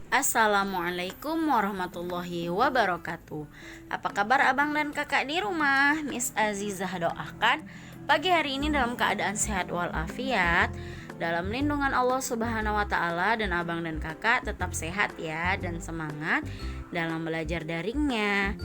Assalamualaikum warahmatullahi wabarakatuh. Apa kabar abang dan kakak di rumah? Miss Azizah doakan pagi hari ini dalam keadaan sehat walafiat, dalam lindungan Allah Subhanahu wa taala, dan abang dan kakak tetap sehat ya dan semangat dalam belajar daringnya.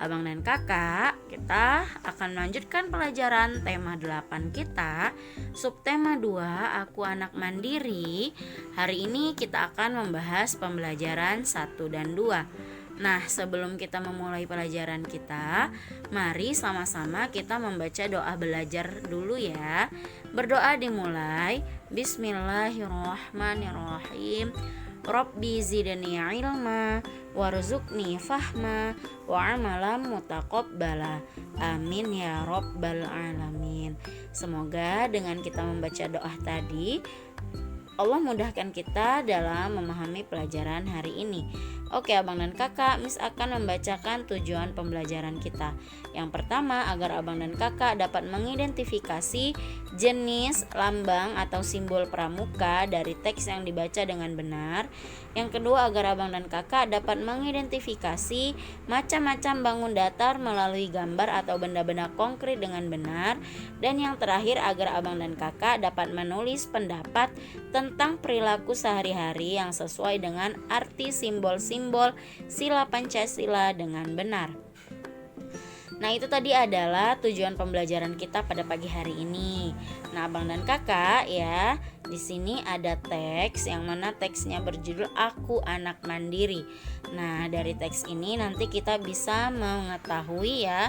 Abang dan kakak, kita akan melanjutkan pelajaran tema 8 kita, subtema 2, aku anak mandiri. Hari ini kita akan membahas pembelajaran 1 dan 2. Nah, sebelum kita memulai pelajaran kita, mari sama-sama kita membaca doa belajar dulu ya. Berdoa dimulai, Bismillahirrahmanirrahim. Rabbi zidni ilma warzuqni fahma wa amalan mutaqabbala. Amin ya rabbal alamin. Semoga dengan kita membaca doa tadi, Allah mudahkan kita dalam memahami pelajaran hari ini. Oke abang dan kakak, Miss akan membacakan tujuan pembelajaran kita. Yang pertama, agar abang dan kakak dapat mengidentifikasi jenis, lambang, atau simbol pramuka dari teks yang dibaca dengan benar. Yang kedua, agar abang dan kakak dapat mengidentifikasi macam-macam bangun datar melalui gambar atau benda-benda konkret dengan benar. Dan yang terakhir, agar abang dan kakak dapat menulis pendapat tentang perilaku sehari-hari yang sesuai dengan arti simbol-simbol sila Pancasila dengan benar. Nah, itu tadi adalah tujuan pembelajaran kita pada pagi hari ini. Nah, abang dan kakak ya, di sini ada teks yang mana teksnya berjudul Aku Anak Mandiri. Nah, dari teks ini nanti kita bisa mengetahui ya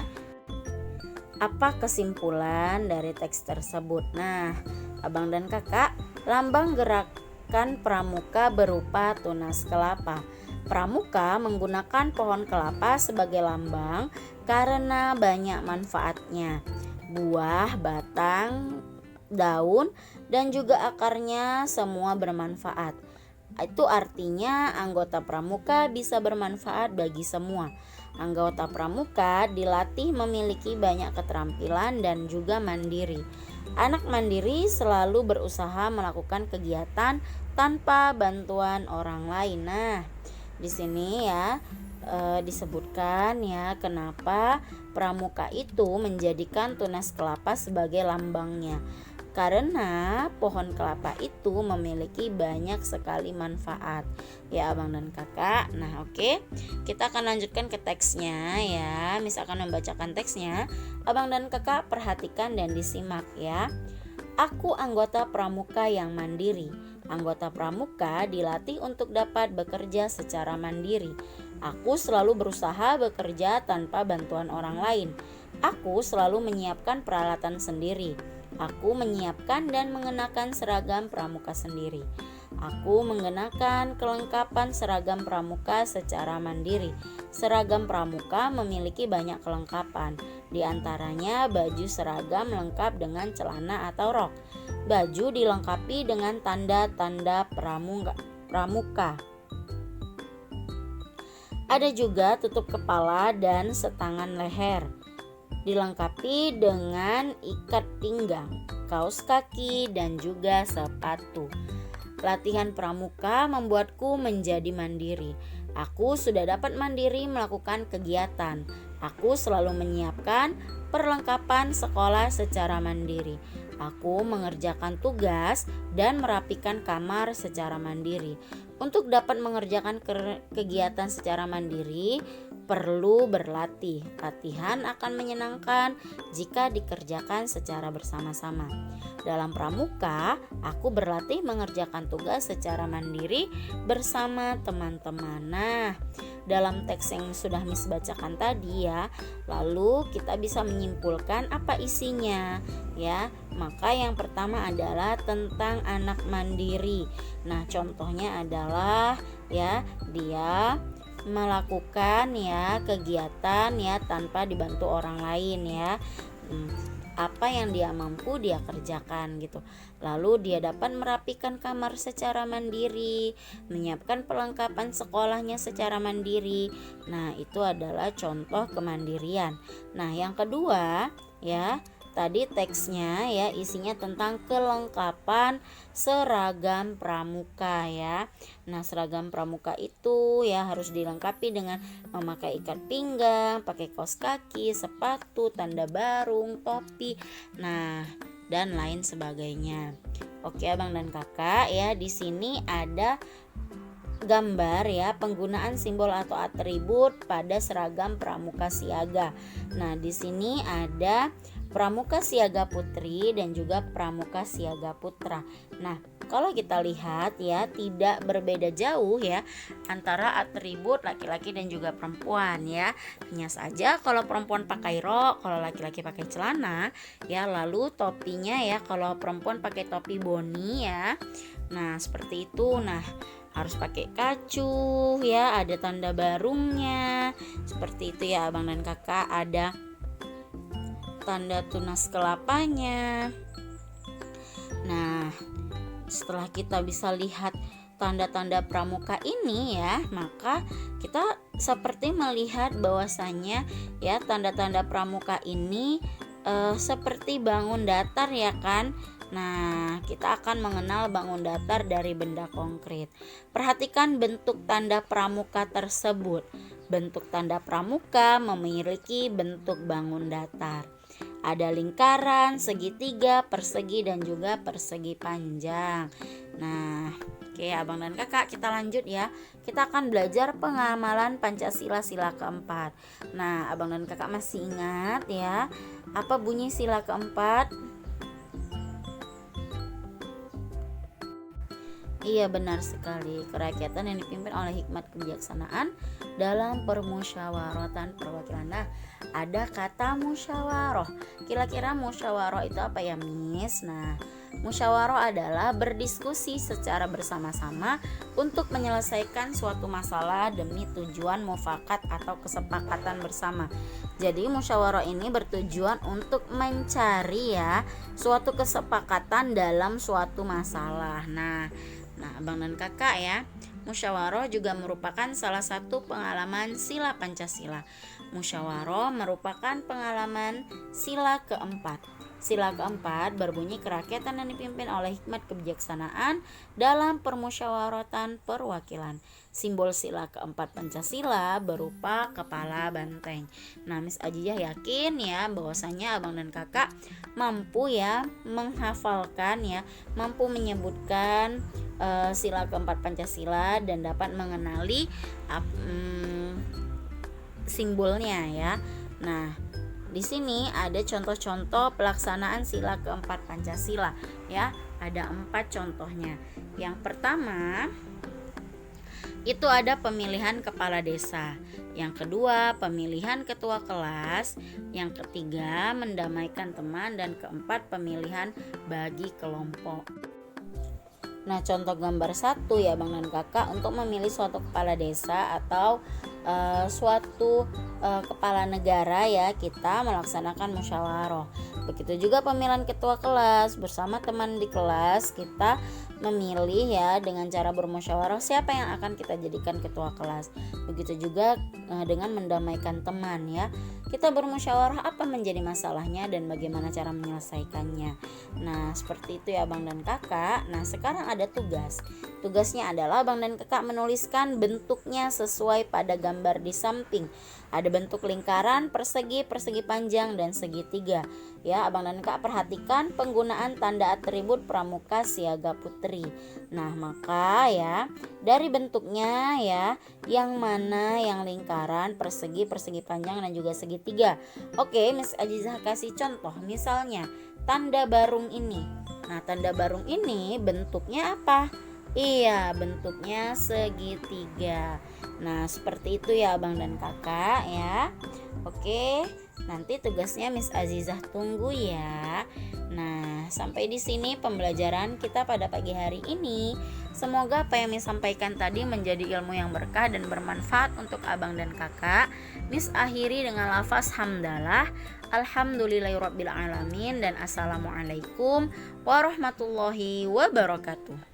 apa kesimpulan dari teks tersebut. Nah, abang dan kakak, lambang gerakan pramuka berupa tunas kelapa. Pramuka menggunakan pohon kelapa sebagai lambang karena banyak manfaatnya. Buah, batang, daun, dan juga akarnya semua bermanfaat. Itu artinya anggota pramuka bisa bermanfaat bagi semua. Anggota pramuka dilatih memiliki banyak keterampilan dan juga mandiri. Anak mandiri selalu berusaha melakukan kegiatan tanpa bantuan orang lain. Nah, di sini ya disebutkan ya kenapa pramuka itu menjadikan tunas kelapa sebagai lambangnya. Karena pohon kelapa itu memiliki banyak sekali manfaat ya abang dan kakak. Nah oke, kita akan lanjutkan ke teksnya ya. Misalkan membacakan teksnya, abang dan kakak perhatikan dan disimak ya. Aku anggota pramuka yang mandiri. Anggota pramuka dilatih untuk dapat bekerja secara mandiri. Aku selalu berusaha bekerja tanpa bantuan orang lain. Aku selalu menyiapkan peralatan sendiri. Aku menyiapkan dan mengenakan seragam pramuka sendiri. Aku mengenakan kelengkapan seragam pramuka secara mandiri. Seragam pramuka memiliki banyak kelengkapan. Di antaranya baju seragam lengkap dengan celana atau rok. Baju dilengkapi dengan tanda-tanda pramuka. Ada juga tutup kepala dan setangan leher. Dilengkapi dengan ikat pinggang, kaos kaki, dan juga sepatu. Latihan pramuka membuatku menjadi mandiri. Aku sudah dapat mandiri melakukan kegiatan. Aku selalu menyiapkan perlengkapan sekolah secara mandiri. Aku mengerjakan tugas dan merapikan kamar secara mandiri. Untuk dapat mengerjakan kegiatan secara mandiri, perlu berlatih. Latihan akan menyenangkan jika dikerjakan secara bersama-sama. Dalam pramuka, aku berlatih mengerjakan tugas secara mandiri bersama teman-teman. Nah, dalam teks yang sudah Miss bacakan tadi ya, lalu kita bisa menyimpulkan apa isinya ya. Maka yang pertama adalah tentang anak mandiri. Nah, contohnya adalah ya, dia melakukan ya kegiatan ya tanpa dibantu orang lain ya. Apa yang dia mampu dia kerjakan gitu. Lalu dia dapat merapikan kamar secara mandiri, menyiapkan perlengkapan sekolahnya secara mandiri. Nah, itu adalah contoh kemandirian. Nah, yang kedua ya, tadi teksnya ya isinya tentang kelengkapan seragam pramuka ya. Nah, seragam pramuka itu ya harus dilengkapi dengan memakai ikat pinggang, pakai kaos kaki, sepatu, tanda barung, topi, nah dan lain sebagainya. Oke abang dan kakak ya, di sini ada gambar ya penggunaan simbol atau atribut pada seragam pramuka siaga. Nah, di sini ada pramuka siaga putri dan juga pramuka siaga putra. Nah, kalau kita lihat ya tidak berbeda jauh ya antara atribut laki-laki dan juga perempuan ya. Hanya saja kalau perempuan pakai rok, kalau laki-laki pakai celana ya, lalu topinya ya kalau perempuan pakai topi boni ya. Nah, seperti itu. Nah, harus pakai kacu ya, ada tanda barungnya seperti itu ya abang dan kakak, ada tanda tunas kelapanya. Nah, setelah kita bisa lihat tanda-tanda pramuka ini ya, maka kita seperti melihat bahwasannya ya tanda-tanda pramuka ini seperti bangun datar ya kan. Nah, kita akan mengenal bangun datar dari benda konkret. Perhatikan bentuk tanda pramuka tersebut. Bentuk tanda pramuka memiliki bentuk bangun datar. Ada lingkaran, segitiga, persegi, dan juga persegi panjang. Nah, oke abang dan kakak, kita lanjut ya. Kita akan belajar pengamalan Pancasila sila keempat. Nah, abang dan kakak masih ingat ya apa bunyi sila keempat? Iya benar sekali, kerakyatan yang dipimpin oleh hikmat kebijaksanaan dalam permusyawaratan perwakilan. Nah, ada kata musyawarah. Kira-kira musyawarah itu apa ya Miss? Nah, musyawarah adalah berdiskusi secara bersama-sama untuk menyelesaikan suatu masalah demi tujuan mufakat atau kesepakatan bersama. Jadi musyawarah ini bertujuan untuk mencari ya suatu kesepakatan dalam suatu masalah. Nah abang dan kakak ya, musyawarah juga merupakan salah satu pengalaman sila Pancasila. Musyawarah merupakan pengalaman sila keempat. Sila keempat berbunyi kerakyatan yang dipimpin oleh hikmat kebijaksanaan dalam permusyawaratan perwakilan. Simbol sila keempat Pancasila berupa kepala banteng. Nah, Miss Ajijah yakin ya bahwasanya abang dan kakak mampu ya menghafalkan ya, mampu menyebutkan sila keempat Pancasila dan dapat mengenali simbolnya ya. Nah, di sini ada contoh-contoh pelaksanaan sila keempat Pancasila ya. Ada 4 contohnya. Yang pertama itu ada pemilihan kepala desa. Yang kedua, pemilihan ketua kelas. Yang ketiga, mendamaikan teman. Dan keempat, pemilihan bagi kelompok. Nah, contoh gambar 1 ya Bang dan Kakak, untuk memilih suatu kepala desa atau suatu kepala negara ya, kita melaksanakan musyawarah. Begitu juga pemilihan ketua kelas, bersama teman di kelas kita memilih ya dengan cara bermusyawarah siapa yang akan kita jadikan ketua kelas. Begitu juga dengan mendamaikan teman ya. Kita bermusyawarah apa menjadi masalahnya dan bagaimana cara menyelesaikannya. Nah, seperti itu ya Bang dan Kakak. Nah, sekarang ada tugas. Tugasnya adalah Bang dan Kakak menuliskan bentuknya sesuai pada gambar di samping. Ada bentuk lingkaran, persegi, persegi panjang, dan segitiga. Ya, Abang dan Kakak perhatikan penggunaan tanda atribut pramuka siaga putri. Nah, maka ya dari bentuknya ya, yang mana yang lingkaran, persegi, persegi panjang, dan juga segitiga. Oke, Miss Ajizah kasih contoh. Misalnya tanda barung ini. Nah, tanda barung ini bentuknya apa? Iya, bentuknya segitiga. Nah, seperti itu ya Abang dan Kakak ya. Oke, nanti tugasnya Miss Azizah tunggu ya. Nah, sampai di sini pembelajaran kita pada pagi hari ini. Semoga apa yang Miss sampaikan tadi menjadi ilmu yang berkah dan bermanfaat untuk Abang dan Kakak. Miss akhiri dengan lafaz hamdalah. Alhamdulillahirabbil alamin dan assalamualaikum warahmatullahi wabarakatuh.